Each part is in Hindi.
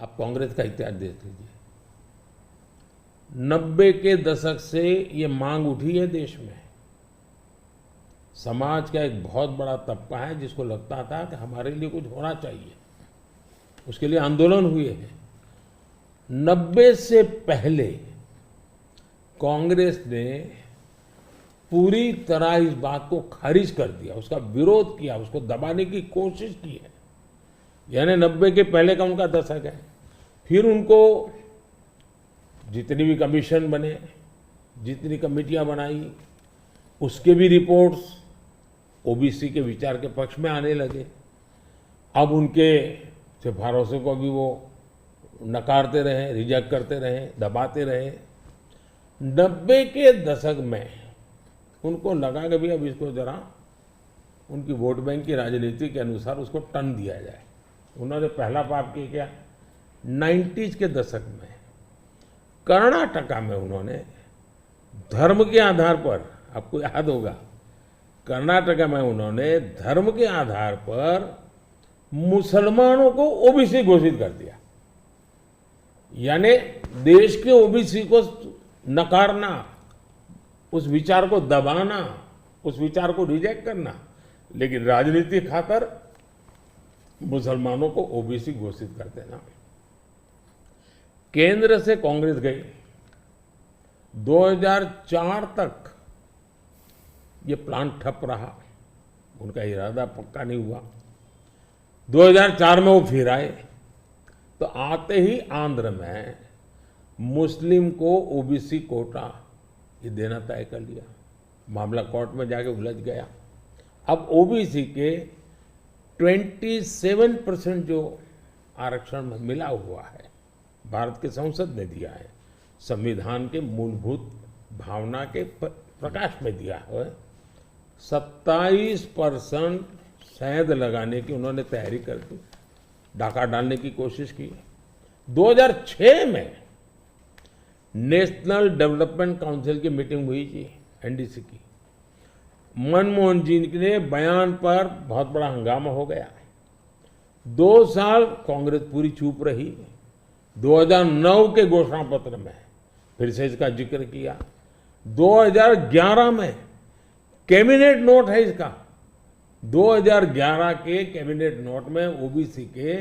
आप कांग्रेस का इतिहास देख लीजिए। 90 के दशक से ये मांग उठी है देश में। समाज का एक बहुत बड़ा तबका है जिसको लगता था कि हमारे लिए कुछ होना चाहिए, उसके लिए आंदोलन हुए हैं। 90 से पहले कांग्रेस ने पूरी तरह इस बात को खारिज कर दिया, उसका विरोध किया, उसको दबाने की कोशिश की है। यानी 90 के पहले का उनका दशक है। फिर उनको जितनी भी कमीशन बने, जितनी कमेटियां बनाई, उसके भी रिपोर्ट्स ओबीसी के विचार के पक्ष में आने लगे। अब उनके सिफारिशों को भी वो नकारते रहे, रिजेक्ट करते रहे, दबाते रहे। 90 के दशक में उनको लगा कि भी अब इसको जरा उनकी वोट बैंक की राजनीति के अनुसार उसको टर्न दिया जाए। उन्होंने पहला पाप किया क्या, 90s के दशक में कर्नाटका में उन्होंने धर्म के आधार पर, आपको याद होगा, कर्नाटका में उन्होंने धर्म के आधार पर मुसलमानों को ओबीसी घोषित कर दिया। यानी देश के ओबीसी को नकारना, उस विचार को दबाना, उस विचार को रिजेक्ट करना, लेकिन राजनीति खातर मुसलमानों को ओबीसी घोषित कर देना। केंद्र से कांग्रेस गई, 2004 तक ये प्लान ठप रहा, उनका इरादा पक्का नहीं हुआ। 2004 में वो फिर आए, तो आते ही आंध्र में मुस्लिम को ओबीसी कोटा ये देना तय कर लिया। मामला कोर्ट में जाके उलझ गया। अब ओबीसी के 27% जो आरक्षण में मिला हुआ है, भारत के संसद ने दिया है, संविधान के मूलभूत भावना के प्रकाश में दिया है। 27% शहद लगाने की उन्होंने तैयारी कर दी, डाका डालने की कोशिश की। 2006 में नेशनल डेवलपमेंट काउंसिल की मीटिंग हुई थी, एनडीसी की। मनमोहन जी के बयान पर बहुत बड़ा हंगामा हो गया। 2 साल कांग्रेस पूरी चुप रही। 2009 के घोषणा पत्र में फिर से इसका जिक्र किया। 2011 में कैबिनेट नोट है इसका, 2011 के कैबिनेट नोट में ओबीसी के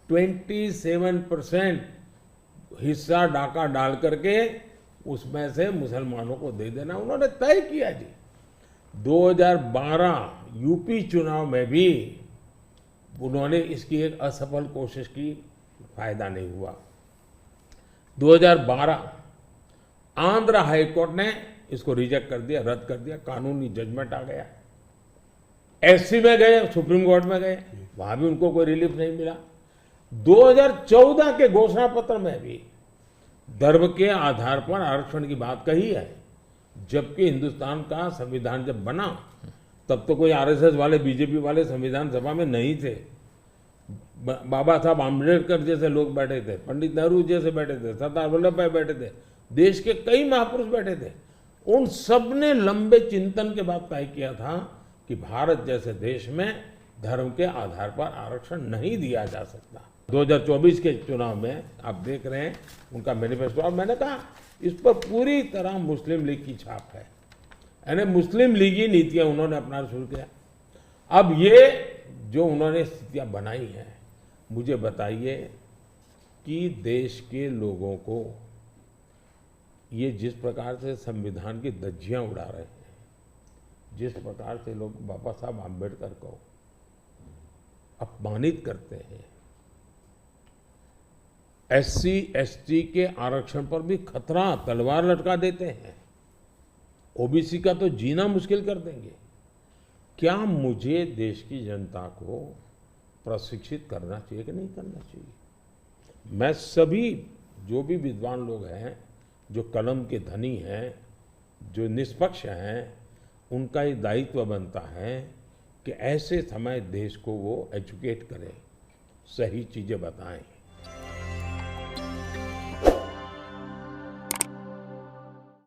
27% हिस्सा डाका डाल करके उसमें से मुसलमानों को दे देना उन्होंने तय किया जी। 2012 यूपी चुनाव में भी उन्होंने इसकी एक असफल कोशिश की, फायदा नहीं हुआ। 2012 आंध्र हाईकोर्ट ने इसको रिजेक्ट कर दिया, रद्द कर दिया, कानूनी जजमेंट आ गया। एससी में गए, सुप्रीम कोर्ट में गए, वहां भी उनको कोई रिलीफ नहीं मिला। 2014 के घोषणा पत्र में भी धर्म के आधार पर आरक्षण की बात कही है, जबकि हिंदुस्तान का संविधान जब बना तब तो कोई आरएसएस वाले, बीजेपी वाले संविधान सभा में नहीं थे। बाबा साहब आम्बेडकर जैसे लोग बैठे थे, पंडित नेहरू जैसे बैठे थे, सरदार वल्लभ भाई बैठे थे, देश के कई महापुरुष बैठे थे। उन सब ने लंबे चिंतन के बाद तय किया था कि भारत जैसे देश में धर्म के आधार पर आरक्षण नहीं दिया जा सकता। 2024 के चुनाव में आप देख रहे हैं उनका मैनिफेस्टो, और मैंने कहा इस पर पूरी तरह मुस्लिम लीग की छाप है। यानी मुस्लिम लीगी नीतियां उन्होंने अपनाना शुरू किया। अब ये जो उन्होंने स्थितियां बनाई हैं, मुझे बताइए कि देश के लोगों को ये जिस प्रकार से संविधान की धज्जियां उड़ा रहे हैं, जिस प्रकार से लोग बाबा साहब आम्बेडकर को अपमानित करते हैं, एससी एसटी के आरक्षण पर भी खतरा, तलवार लटका देते हैं, ओबीसी का तो जीना मुश्किल कर देंगे। क्या मुझे देश की जनता को प्रशिक्षित करना चाहिए कि नहीं करना चाहिए? मैं सभी जो भी विद्वान लोग हैं, जो कलम के धनी हैं, जो निष्पक्ष हैं, उनका ये दायित्व बनता है कि ऐसे समय देश को वो एजुकेट करें, सही चीजें बताएं।